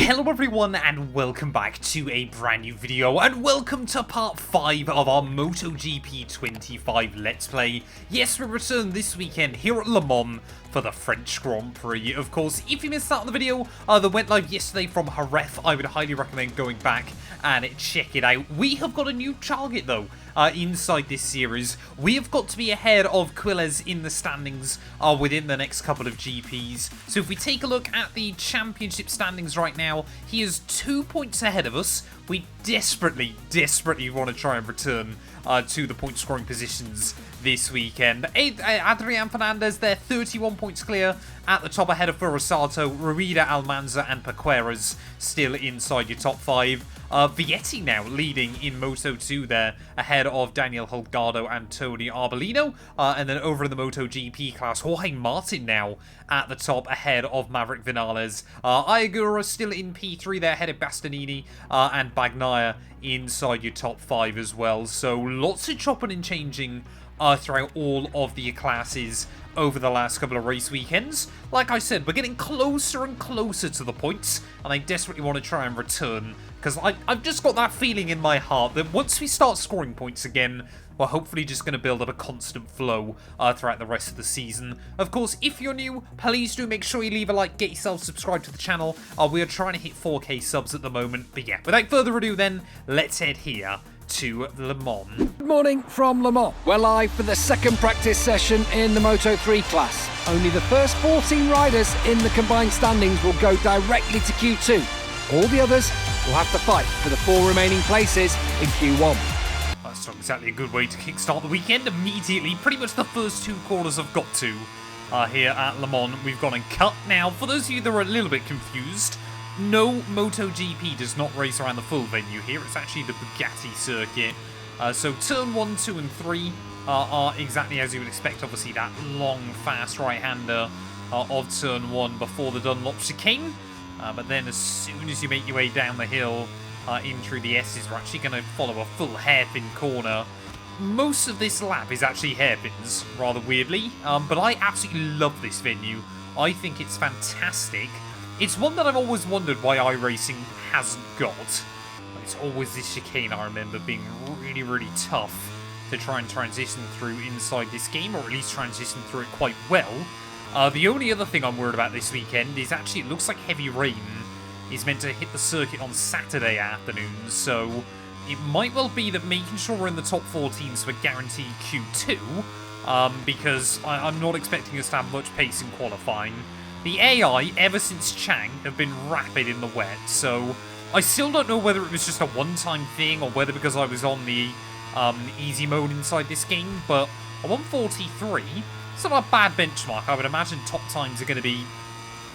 Hello everyone and welcome back to a brand new video and welcome to part 5 of our MotoGP 25 Let's Play. Yes, we return this weekend here at Le Mans for the French Grand Prix. Of course, if you missed out on the video that went live yesterday from Jerez, I would highly recommend going back and check it out. We have got a new target though inside this series. We have got to be ahead of PIQUERAS in the standings within the next couple of GPs. So if we take a look at the championship standings right now, he is 2 points ahead of us. We desperately want to try and return to the point scoring positions this weekend. Adrian Fernandez, they're 31 points clear at the top ahead of Furasato, Ruida, Almanza and PIQUERAS still inside your top 5. Vietti now leading in Moto 2 there, ahead of Daniel Holgado and Tony Arbolino. And then over in the MotoGP class, Jorge Martin now at the top, ahead of Maverick Vinales. Ayagura still in P3 there, ahead of Bastianini and Bagnaia inside your top 5 as well. So lots of chopping and changing throughout all of the classes over the last couple of race weekends. Like I said, we're getting closer and closer to the points, and I desperately want to try and return, because I've just got that feeling in my heart that once we start scoring points again, we're hopefully just going to build up a constant flow throughout the rest of the season. Of course, if you're new, please do make sure you leave a like, get yourself subscribed to the channel. We are trying to hit 4K subs at the moment. But yeah, without further ado then, let's head here to Le Mans. Good morning from Le Mans. We're live for the second practice session in the Moto 3 class. Only the first 14 riders in the combined standings will go directly to Q2. All the others will have to fight for the 4 remaining places in Q1. That's not exactly a good way to kickstart the weekend. Immediately, pretty much the first 2 corners have got to here at Le Mans. We've gone and cut. Now, for those of you that are a little bit confused, no, MotoGP does not race around the full venue here. It's actually the Bugatti circuit. So turn 1, 2 and 3 are exactly as you would expect. Obviously that long, fast right-hander of turn 1 before the Dunlop chicane. But then as soon as you make your way down the hill in through the S's, we're actually going to follow a full hairpin corner. Most of this lap is actually hairpins, rather weirdly. But I absolutely love this venue. I think it's fantastic. It's one that I've always wondered why iRacing hasn't got. It's always this chicane, I remember, being really tough to try and transition through inside this game, or at least transition through it quite well. The only other thing I'm worried about this weekend is actually it looks like heavy rain is meant to hit the circuit on Saturday afternoon, so it might well be that making sure we're in the top 14 so we're guaranteed Q2, because I'm not expecting us to have much pace in qualifying. The AI, ever since Chang, have been rapid in the wet, so I still don't know whether it was just a one-time thing or whether because I was on the easy mode inside this game, but a 1:43, it's not a bad benchmark. I would imagine top times are going to be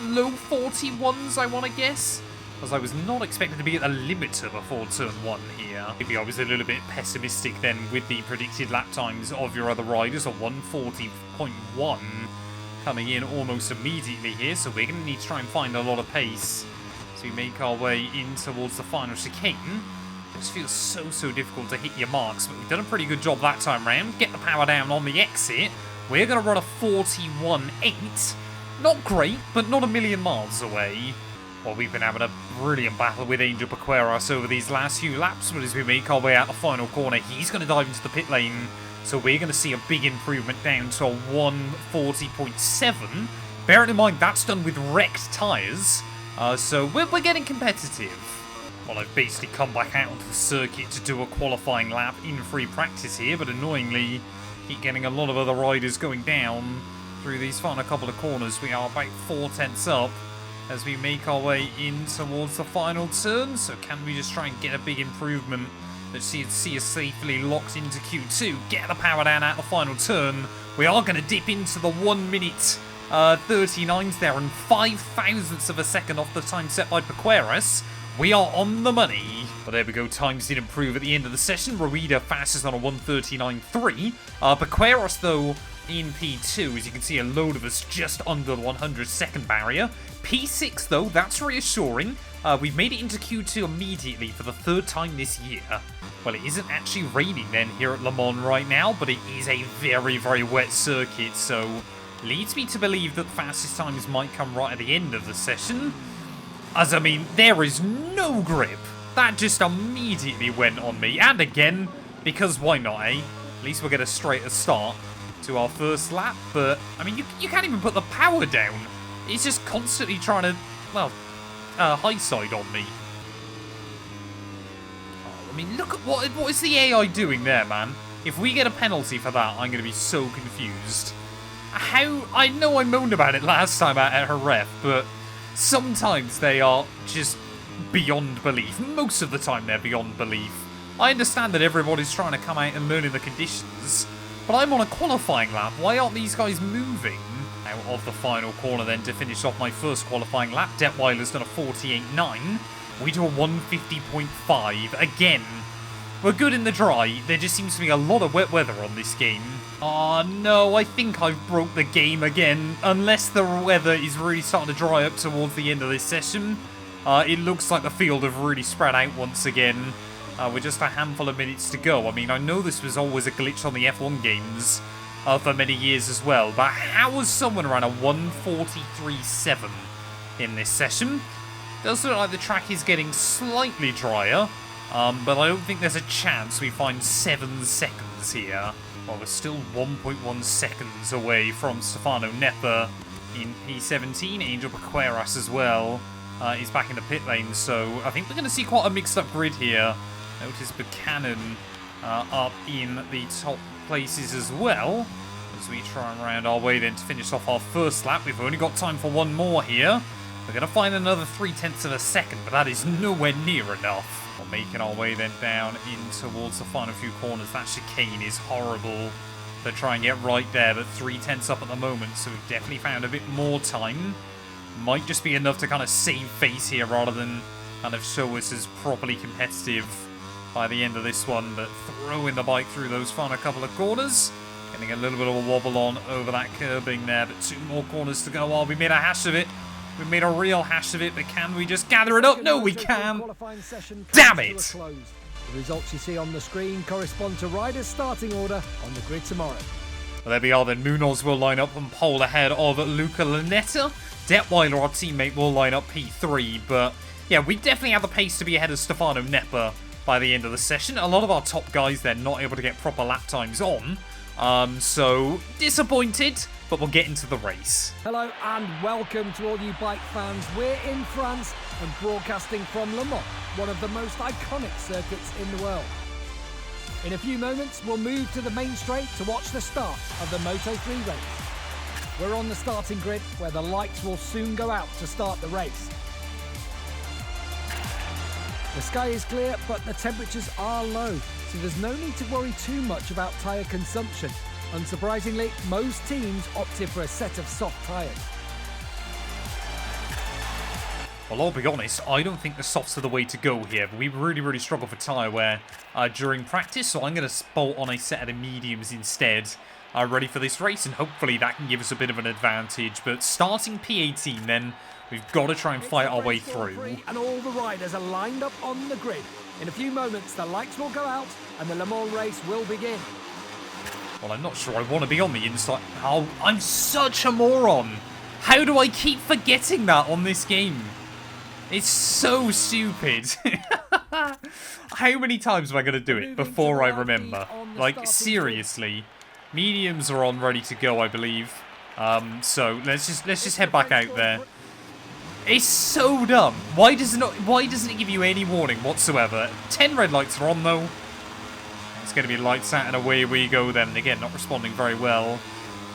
low 41s, I want to guess, as I was not expecting to be at the limiter before turn 1 here. Maybe I was a little bit pessimistic then with the predicted lap times of your other riders, a 1:40.1. coming in almost immediately here, so we're going to need to try and find a lot of pace as we make our way in towards the final chicane. It just feels so difficult to hit your marks, but we've done a pretty good job that time round. Get the power down on the exit. We're going to run a 41.8. Not great, but not a million miles away. Well, we've been having a brilliant battle with Angel PIQUERAS over these last few laps, but as we make our way out the final corner, he's going to dive into the pit lane. So we're going to see a big improvement down to a 1:40.7. Bearing in mind, that's done with wrecked tyres. So we're getting competitive. Well, I've basically come back out onto the circuit to do a qualifying lap in free practice here, but annoyingly, keep getting a lot of other riders going down through these final couple of corners. We are about 4 tenths up as we make our way in towards the final turn. So can we just try and get a big improvement? Let's see us safely locked into Q2. Get the power down at the final turn. We are going to dip into the 1 minute 39s there, and 5 thousandths of a second off the time set by PIQUERAS. We are on the money. But there we go, times did improve at the end of the session. Ruida fastest on a 1:39.3. PIQUERAS, though, in P2, as you can see, a load of us just under the 100 second barrier. P6, though, that's reassuring. We've made it into Q2 immediately for the 3rd time this year. Well, it isn't actually raining then here at Le Mans right now, but it is a very wet circuit, so leads me to believe that fastest times might come right at the end of the session. As I mean, there is no grip. That just immediately went on me. And again, because why not, eh? At least we'll get a straighter start to our first lap. But, I mean, you can't even put the power down. It's just constantly trying to, well, high side on me. Oh, I mean, look at what is the AI doing there, man? If we get a penalty for that, I'm going to be so confused. I know I moaned about it last time at her ref, but sometimes they are just beyond belief. Most of the time they're beyond belief. I understand that everybody's trying to come out and learn in the conditions, but I'm on a qualifying lap. Why aren't these guys moving? Out of the final corner then to finish off my first qualifying lap. Detweiler's done a 48.9. We do a 150.5. Again, we're good in the dry. There just seems to be a lot of wet weather on this game. Oh no, I think I've broke the game again. Unless the weather is really starting to dry up towards the end of this session. It looks like the field have really spread out once again. With just a handful of minutes to go. I mean, I know this was always a glitch on the F1 games for many years as well. But how has someone run a 1:43.7 in this session? Does look like the track is getting slightly drier. But I don't think there's a chance we find 7 seconds here. Well, we're still 1.1 seconds away from Stefano Nepper in P17. Angel PIQUERAS as well is back in the pit lane. So I think we're going to see quite a mixed-up grid here. Notice Buchanan up in the top places as well. As we try and round our way then to finish off our first lap. We've only got time for one more here. We're going to find another 0.3 of a second, but that is nowhere near enough. We're making our way then down in towards the final few corners. That chicane is horrible to try and get right there, but 0.3 up at the moment, so we've definitely found a bit more time. Might just be enough to kind of save face here rather than kind of show us as properly competitive by the end of this one, but throwing the bike through those final couple of corners. Getting a little bit of a wobble on over that curbing there, but 2 more corners to go. Oh, we made a hash of it. We made a real hash of it, but can we just gather it up? No, we can. Damn it. The results you see on the screen correspond to riders' starting order on the grid tomorrow. Well, there we are then. Munoz will line up and pole ahead of Luca Lunetta. Detweiler, our teammate, will line up P3, but yeah, we definitely have the pace to be ahead of Stefano Nepper by the end of the session. A lot of our top guys then not able to get proper lap times on. So disappointed, but we'll get into the race. Hello and welcome to all you bike fans. We're in France and broadcasting from Le Mans, one of the most iconic circuits in the world. In a few moments, we'll move to the main straight to watch the start of the Moto3 race. We're on the starting grid where the lights will soon go out to start the race. The sky is clear, but the temperatures are low, so there's no need to worry too much about tyre consumption. Unsurprisingly, most teams opted for a set of soft tyres. Well, I'll be honest, I don't think the softs are the way to go here. We really struggle for tyre wear during practice, so I'm going to bolt on a set of the mediums instead, ready for this race, and hopefully that can give us a bit of an advantage. But starting P18 then, we've got to try and fight our way through. And all the riders are lined up on the grid. In a few moments, the lights will go out and the Le Mans race will begin. Well, I'm not sure I want to be on the inside. Oh, I'm such a moron. How do I keep forgetting that on this game? It's so stupid. How many times am I going to do it before I remember? Like, seriously. Mediums are on, ready to go, I believe. So let's just head back out there. It's so dumb. Why doesn't it give you any warning whatsoever? 10 red lights are on though. It's going to be lights out and away we go then. Again, not responding very well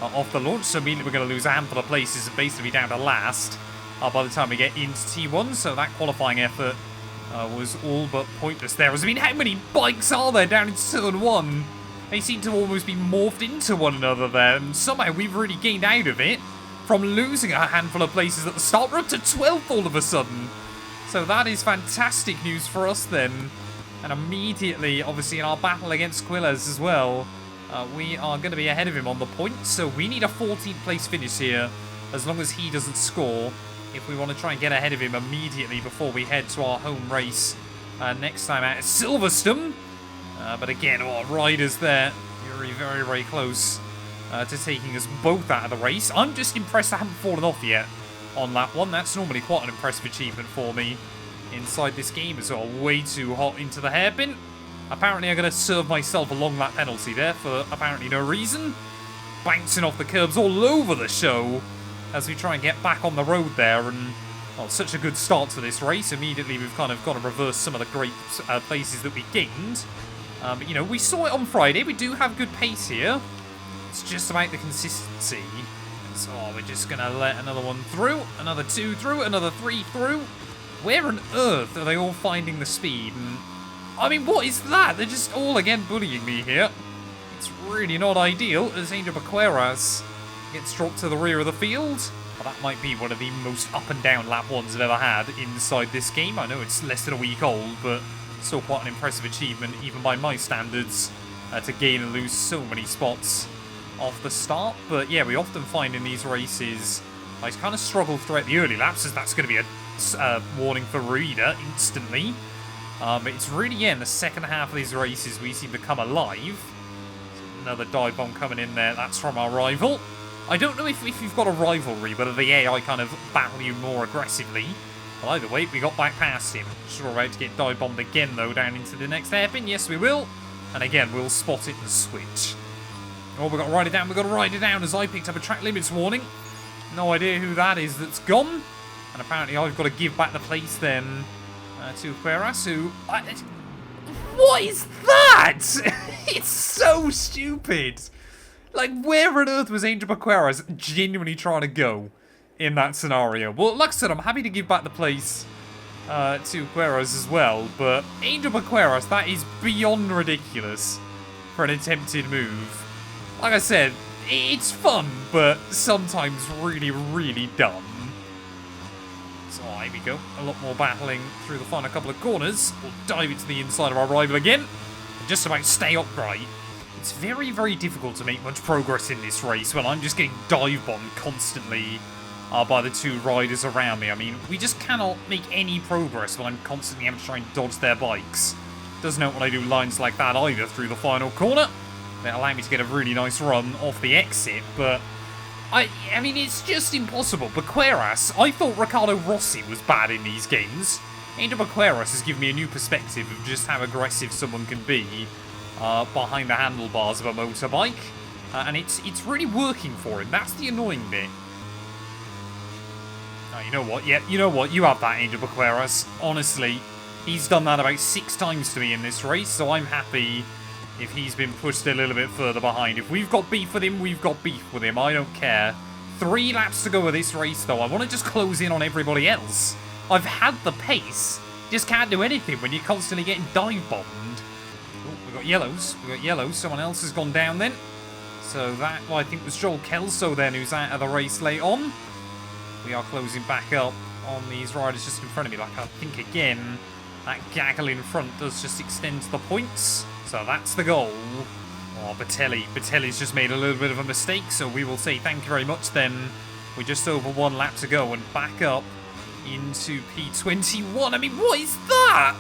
off the launch, so immediately we're going to lose a handful of places and basically down to last by the time we get into T1. So that qualifying effort was all but pointless there. I mean, how many bikes are there down in Turn 1? They seem to almost be morphed into one another there, and somehow we've really gained out of it. From losing a handful of places at the start, we're up to 12th all of a sudden. So that is fantastic news for us then. And immediately, obviously, in our battle against Quillas as well, we are going to be ahead of him on the points. So we need a 14th place finish here, as long as he doesn't score, if we want to try and get ahead of him immediately before we head to our home race next time out at Silverstone. But again, our riders there, very close to taking us both out of the race. I'm just impressed I haven't fallen off yet. on lap 1. That's normally quite an impressive achievement for me inside this game as well. Way too hot into the hairpin. Apparently I'm going to serve myself a long lap penalty there for apparently no reason. Bouncing off the curbs all over the show as we try and get back on the road there. And, well, such a good start to this race. Immediately we've kind of got to reverse some of the great places that we gained. But, you know, we saw it on Friday. We do have good pace here. It's just about the consistency. So we're just going to let another one through, another 2 through, another 3 through. Where on earth are they all finding the speed? And, I mean, what is that? They're just all, again, bullying me here. It's really not ideal as Angel PIQUERAS gets dropped to the rear of the field. Well, that might be one of the most up and down lap 1s I've ever had inside this game. I know it's less than a week old, but still quite an impressive achievement, even by my standards, to gain and lose so many spots off the start. But yeah, we often find in these races, I kind of struggle throughout the early laps, as that's going to be a warning for Ruida instantly. But it's really, yeah, in the second half of these races, we seem to come alive. Another dive bomb coming in there. That's from our rival. I don't know if you've got a rivalry, whether the AI kind of battle you more aggressively. But either way, we got back past him. Sure about to get dive bombed again, though, down into the next hairpin. Yes, we will. And again, we'll spot it and switch. Oh, we've got to ride it down. We've got to ride it down as I picked up a track limits warning. No idea who that is that's gone. And apparently I've got to give back the place then to PIQUERAS, who... What is that? It's so stupid. Like, where on earth was Angel PIQUERAS genuinely trying to go in that scenario? Well, like I said, I'm happy to give back the place to PIQUERAS as well, but Angel PIQUERAS, that is beyond ridiculous for an attempted move. Like I said, it's fun, but sometimes really, really dumb. So here we go. A lot more battling through the final couple of corners. We'll dive into the inside of our rival again. And just about stay upright. It's very, very difficult to make much progress in this race when I'm just getting dive bombed constantly by the two riders around me. I mean, we just cannot make any progress when I'm constantly having to try and dodge their bikes. Doesn't help when I do lines like that either through the final corner. They allow me to get a really nice run off the exit, but I mean, it's just impossible. PIQUERAS, I thought Riccardo Rossi was bad in these games. Angel PIQUERAS has given me a new perspective of just how aggressive someone can be behind the handlebars of a motorbike. And it's really working for him. That's the annoying bit. Oh, you know what? Yeah, you know what? You have that, Angel PIQUERAS. Honestly, he's done that about 6 times to me in this race, so I'm happy if he's been pushed a little bit further behind. If we've got beef with him, we've got beef with him. I don't care. 3 laps to go of this race, though. I want to just close in on everybody else. I've had the pace. Just can't do anything when you're constantly getting dive bombed. Oh, we've got yellows. We've got yellows. Someone else has gone down then. So that, well, I think was Joel Kelso then who's out of the race late on. We are closing back up on these riders just in front of me. Like, I think, again, that gaggle in front does just extend to the points. So that's the goal. Oh, Batelli's just made a little bit of a mistake, so we will say thank you very much then. We're just over 1 lap to go and back up into P21. I mean, what is that?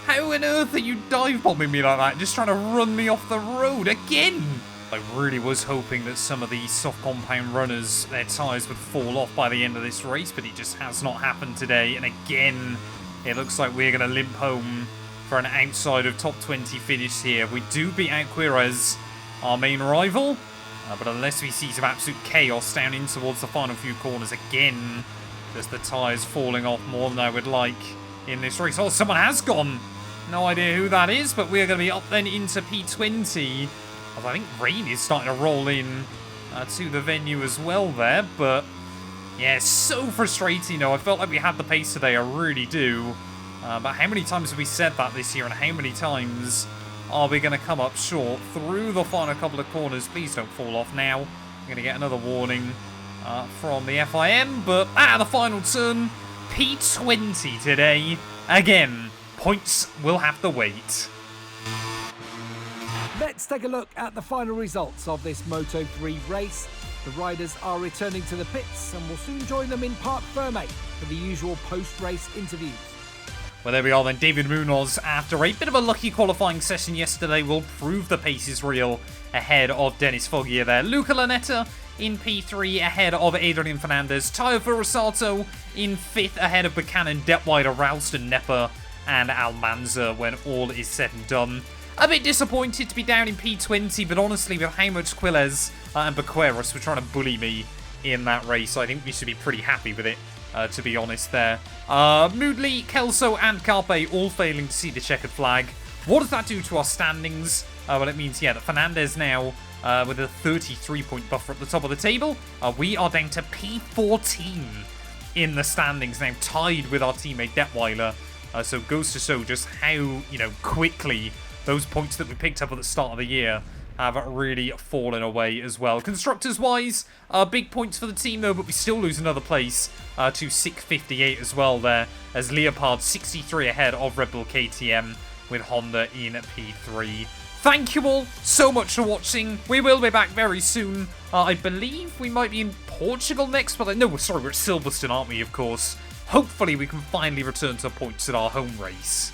How on earth are you dive bombing me like that? Just trying to run me off the road again. I really was hoping that some of these soft compound runners, their tyres would fall off by the end of this race, but it just has not happened today. And again, it looks like we're going to limp home for an outside of top 20 finish here. We do beat out PIQUERAS, our main rival, but unless we see some absolute chaos down in towards the final few corners again, just the tyres falling off more than I would like in this race. Oh, someone has gone. No idea who that is, but we're going to be up then into P20. I think rain is starting to roll in to the venue as well there, but yeah, so frustrating. You know, I felt like we had the pace today, I really do. But how many times have we said that this year, and how many times are we going to come up short through the final couple of corners? Please don't fall off now. We're going to get another warning from the FIM, but the final turn, P20 today. Again, points will have to wait. Let's take a look at the final results of this Moto3 race. The riders are returning to the pits and we'll soon join them in Parc Fermé for the usual post-race interviews. Well, there we are then. David Munoz, after a bit of a lucky qualifying session yesterday, will prove the pace is real ahead of Dennis Foggia there. Luca Lanetta in P3 ahead of Adrian Fernandez. Tayo Furusato in 5th ahead of Buchanan, Detweiler, Ralston, Nepper, and Almanza when all is said and done. A bit disappointed to be down in P20, but honestly, with how much PIQUERAS and PIQUERAS were trying to bully me in that race, I think we should be pretty happy with it, to be honest there. Moodley, Kelso, and Carpe all failing to see the checkered flag. What does that do to our standings? Well, it means, yeah, that Fernandez now, with a 33-point buffer at the top of the table, we are down to P14 in the standings now, tied with our teammate Detweiler. So goes to show just how, quickly those points that we picked up at the start of the year have really fallen away as well. Constructors-wise, big points for the team though, but we still lose another place to 658 as well there, as Leopard 63 ahead of Red Bull KTM with Honda in P3. Thank you all so much for watching. We will be back very soon. I believe we might be in Portugal next, but no, sorry, we're at Silverstone, aren't we, of course. Hopefully we can finally return to points at our home race.